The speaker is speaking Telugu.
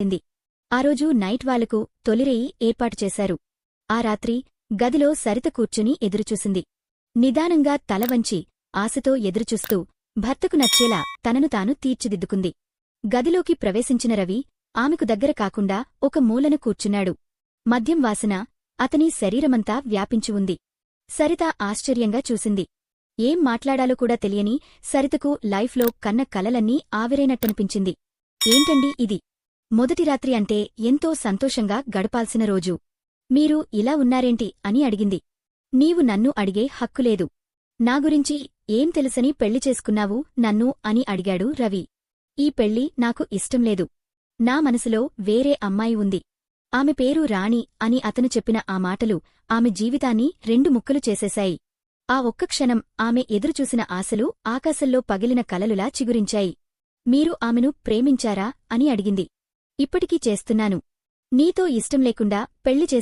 ఆ రోజు నైట్ వాళ్లకు తొలిరేయి ఏర్పాటు చేశారు. ఆ రాత్రి గదిలో సరిత కూర్చుని ఎదురుచూసింది. నిదానంగా తలవంచి ఆశతో ఎదురుచూస్తూ భర్తకు నచ్చేలా తనను తాను తీర్చిదిద్దుకుంది. గదిలోకి ప్రవేశించిన రవి ఆమెకు దగ్గర కాకుండా ఒక మూలన కూర్చున్నాడు. మద్యం వాసన అతని శరీరమంతా వ్యాపించి ఉంది. సరిత ఆశ్చర్యంగా చూసింది. ఏం మాట్లాడాలో కూడా తెలియని సరితకు లైఫ్లో కన్న కలలన్నీ ఆవిరైనట్టనిపించింది. ఏంటండి ఇది? మొదటి రాత్రి అంటే ఎంతో సంతోషంగా గడపాల్సిన రోజు. మీరు ఇలా ఉన్నారేంటి అని అడిగింది. నీవు నన్ను అడిగే హక్కులేదు. నా గురించి ఏం తెలుసని పెళ్లి చేసుకున్నావు నన్ను అని అడిగాడు రవి. ఈ పెళ్లి నాకు ఇష్టంలేదు. నా మనసులో వేరే అమ్మాయి ఉంది. ఆమె పేరు రాణి అని అతను చెప్పిన ఆ మాటలు ఆమె జీవితాన్ని రెండు ముక్కలు చేసేశాయి. ఆ ఒక్క క్షణం ఆమె ఎదురుచూసిన ఆశలు ఆకాశంలో పగిలిన కలలులా చిగురించాయి. మీరు ఆమెను ప్రేమించారా అని అడిగింది. ఇప్పటికీ చేస్తున్నాను. నీతో ఇష్టం లేకుండా పెళ్లి